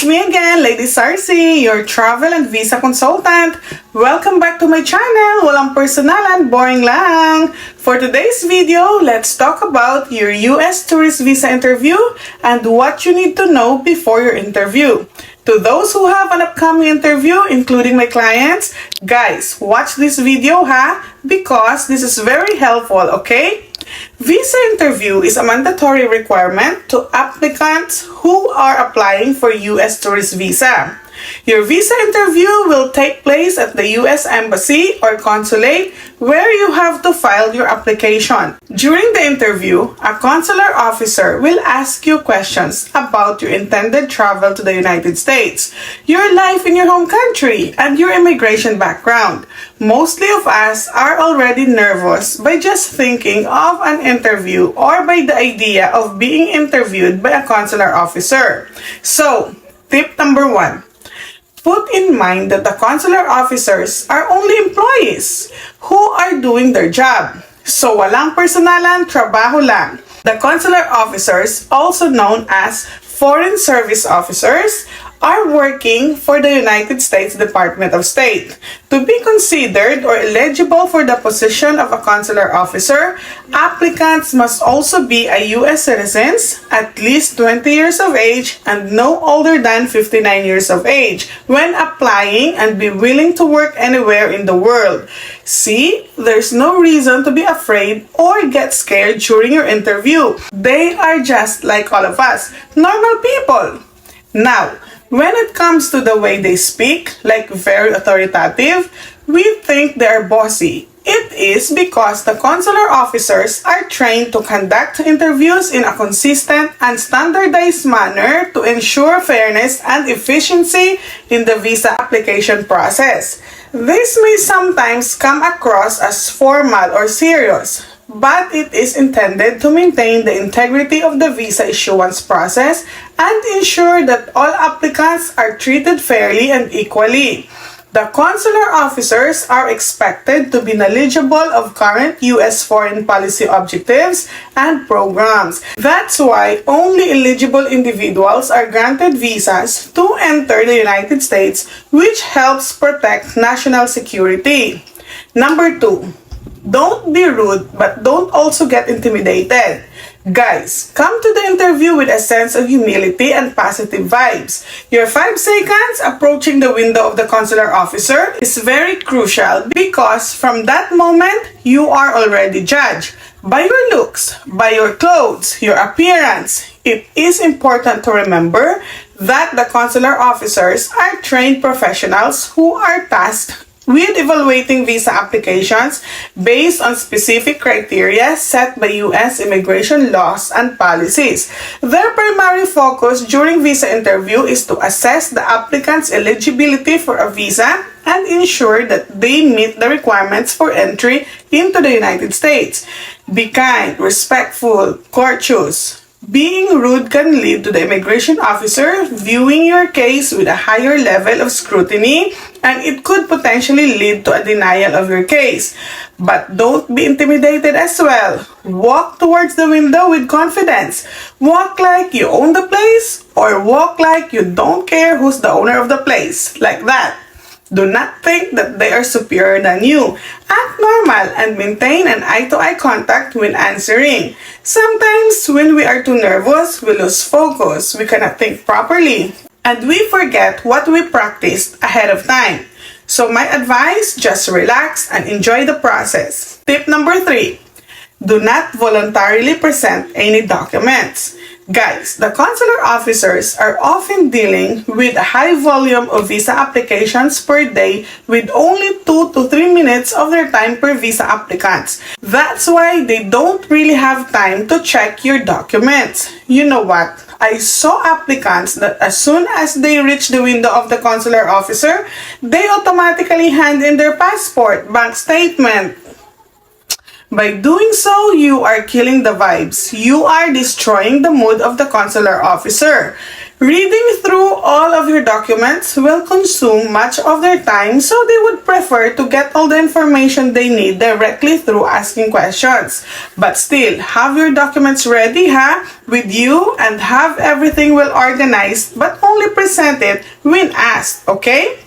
me again, Lady Sarcy, your travel and visa consultant. Welcome back to my channel. Walang personalan, boring lang. For today's video, let's talk about your US tourist visa interview and what you need to know before your interview. To those who have an upcoming interview, including my clients, guys, watch this video because this is very helpful, okay? Visa interview is a mandatory requirement to applicants who are applying for US tourist visa. Your visa interview will take place at the US Embassy or Consulate where you have to file your application. During the interview, a consular officer will ask you questions about your intended travel to the United States, your life in your home country, and your immigration background. Mostly of us are already nervous by just thinking of an interview or by the idea of being interviewed by a consular officer. So, tip number 1. Put in mind that the consular officers are only employees who are doing their job. So walang personalan, trabaho lang. The consular officers, also known as Foreign Service Officers, are working for the United States Department of State. To be considered or eligible for the position of a consular officer, applicants must also be a U.S. citizens, at least 20 years of age, and no older than 59 years of age when applying and be willing to work anywhere in the world. See, there's no reason to be afraid or get scared during your interview. They are just like all of us, normal people. Now, when it comes to the way they speak, like very authoritative, we think they're bossy. It is because the consular officers are trained to conduct interviews in a consistent and standardized manner to ensure fairness and efficiency in the visa application process. This may sometimes come across as formal or serious, but it is intended to maintain the integrity of the visa issuance process and ensure that all applicants are treated fairly and equally. The consular officers are expected to be knowledgeable of current U.S. foreign policy objectives and programs. That's why only eligible individuals are granted visas to enter the United States, which helps protect national security. Number 2. Don't be rude, but don't also get intimidated. Guys, come to the interview with a sense of humility and positive vibes. Your 5 seconds approaching the window of the consular officer is very crucial because from that moment, you are already judged. By your looks, by your clothes, your appearance, it is important to remember that the consular officers are trained professionals who are tasked with evaluating visa applications based on specific criteria set by U.S. immigration laws and policies. Their primary focus during visa interview is to assess the applicant's eligibility for a visa and ensure that they meet the requirements for entry into the United States. Be kind, respectful, courteous. Being rude can lead to the immigration officer viewing your case with a higher level of scrutiny, and it could potentially lead to a denial of your case. But don't be intimidated as well. Walk towards the window with confidence. Walk like you own the place, or walk like you don't care who's the owner of the place. Like that. Do not think that they are superior than you. Act normal and maintain an eye-to-eye contact when answering. Sometimes, when we are too nervous, we lose focus, we cannot think properly, and we forget what we practiced ahead of time. So my advice, just relax and enjoy the process. Tip number 3. Do not voluntarily present any documents. Guys, the consular officers are often dealing with a high volume of visa applications per day with only 2 to 3 minutes of their time per visa applicants. That's why they don't really have time to check your documents. You know what? I saw applicants that as soon as they reach the window of the consular officer, they automatically hand in their passport, bank statement. By doing so, you are killing the vibes. You are destroying the mood of the consular officer. Reading through all of your documents will consume much of their time, so they would prefer to get all the information they need directly through asking questions. But still, have your documents ready, with you, and have everything well organized, but only present it when asked, okay?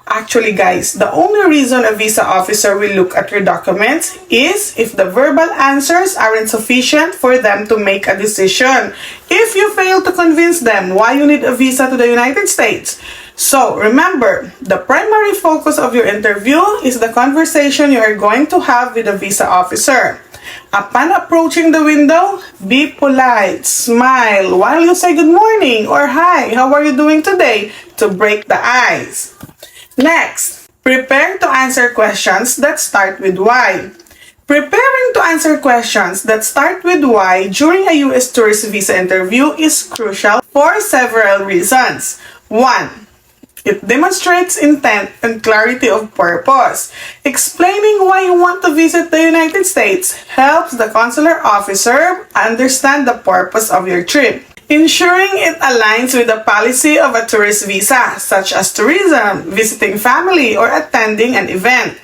Actually, guys, the only reason a visa officer will look at your documents is if the verbal answers aren't sufficient for them to make a decision. If you fail to convince them why you need a visa to the United States. So, remember, the primary focus of your interview is the conversation you are going to have with the visa officer. Upon approaching the window, be polite, smile while you say good morning or hi, how are you doing today to break the ice. Next, prepare to answer questions that start with why. Preparing to answer questions that start with why during a U.S. tourist visa interview is crucial for several reasons. 1. It demonstrates intent and clarity of purpose. Explaining why you want to visit the United States helps the consular officer understand the purpose of your trip. Ensuring it aligns with the policy of a tourist visa, such as tourism, visiting family, or attending an event.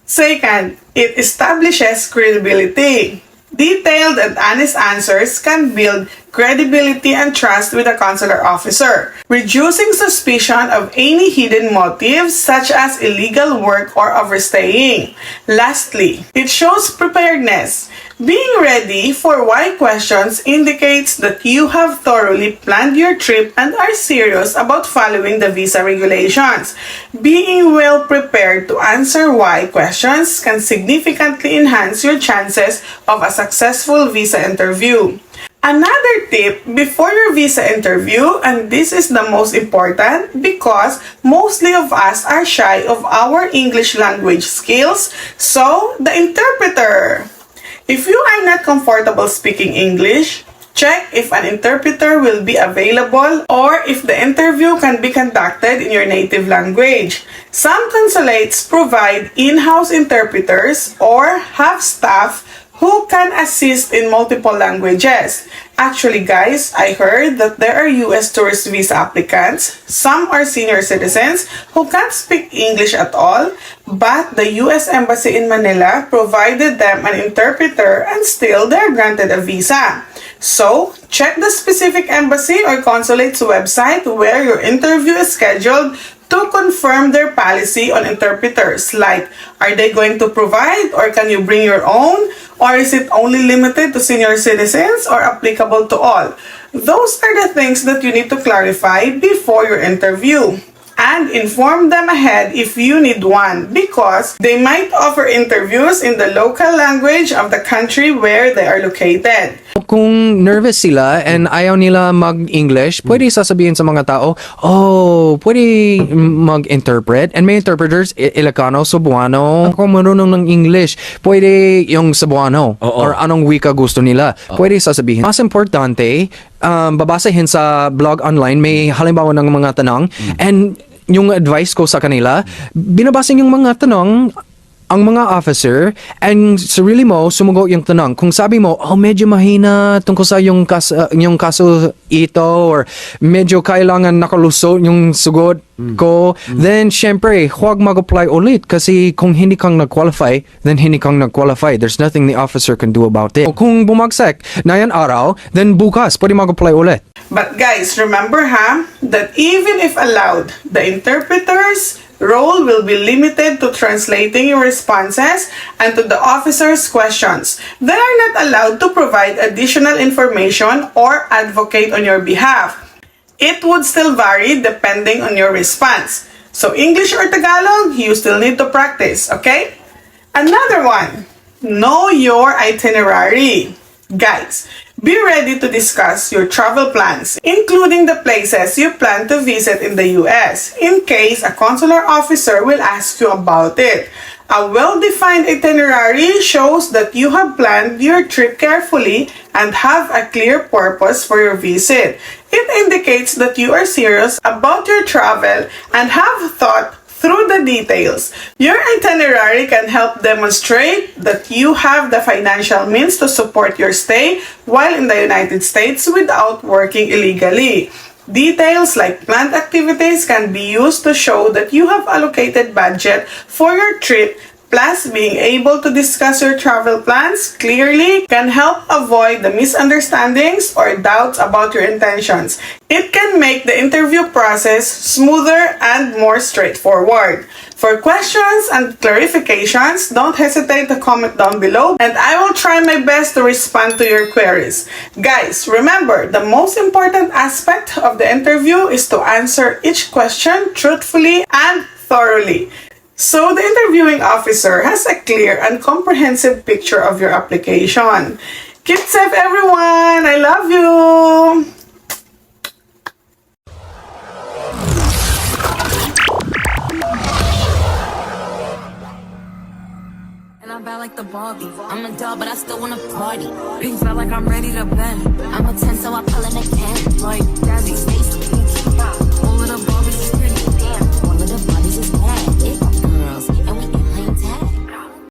Second, it establishes credibility. Detailed and honest answers can build credibility and trust with a consular officer, reducing suspicion of any hidden motives such as illegal work or overstaying. Lastly, it shows preparedness. Being ready for why questions indicates that you have thoroughly planned your trip and are serious about following the visa regulations. Being well prepared to answer why questions can significantly enhance your chances of a successful visa interview. Another tip before your visa interview, and this is the most important because mostly of us are shy of our English language skills, so the interpreter. If you are not comfortable speaking English, check if an interpreter will be available or if the interview can be conducted in your native language. Some consulates provide in-house interpreters or have staff who can assist in multiple languages. Actually, guys, I heard that there are U.S. tourist visa applicants. Some are senior citizens who can't speak English at all, but the U.S. Embassy in Manila provided them an interpreter and still they're granted a visa. So, check the specific embassy or consulate's website where your interview is scheduled to confirm their policy on interpreters, like are they going to provide or can you bring your own, or is it only limited to senior citizens or applicable to all? Those are the things that you need to clarify before your interview. And inform them ahead if you need one because they might offer interviews in the local language of the country where they are located. Kung nervous sila and ayaw nila mag-English, pwede sasabihin sa mga tao, oh, pwede mag-interpret. And may interpreters, Ilocano, Cebuano. Kung marunong ng English, pwede yung Cebuano or anong wika gusto nila. Pwede sasabihin. Mas importante, babasahin sa blog online, may halimbawa ng mga tanong, and yung advice ko sa kanila, binabasa yung mga tanong ang mga officer, and sarili mo, sumugot yung tanong. Kung sabi mo, oh, medyo mahina tungkol sa yung kaso ito, or medyo kailangan nakalusot yung sugot ko, then syempre, huwag mag-apply ulit. Kasi kung hindi kang nag-qualify, then hindi kang nag-qualify. There's nothing the officer can do about it. Kung bumagsak na yan araw, then bukas, pwede mag-apply ulit. But guys, remember that even if allowed, the interpreter's role will be limited to translating your responses and to the officer's questions. They are not allowed to provide additional information or advocate on your behalf. It would still vary depending on your response. So English or Tagalog, you still need to practice, okay? Another one, know your itinerary. Guys, be ready to discuss your travel plans, including the places you plan to visit in the US, in case a consular officer will ask you about it. A well-defined itinerary shows that you have planned your trip carefully and have a clear purpose for your visit. It indicates that you are serious about your travel and have thought through the details. Your itinerary can help demonstrate that you have the financial means to support your stay while in the United States without working illegally. Details like planned activities can be used to show that you have allocated budget for your trip. Plus, being able to discuss your travel plans clearly can help avoid the misunderstandings or doubts about your intentions. It can make the interview process smoother and more straightforward. For questions and clarifications, don't hesitate to comment down below and I will try my best to respond to your queries. Guys, remember, the most important aspect of the interview is to answer each question truthfully and thoroughly, so the interviewing officer has a clear and comprehensive picture of your application. Keep safe, everyone! I love you! And I'm bad like the Barbie. I'm a doll, but I still wanna party. Pink felt like I'm ready to bend. I'm a 10, so I pull in a can. Like, Jazzy, Stacy.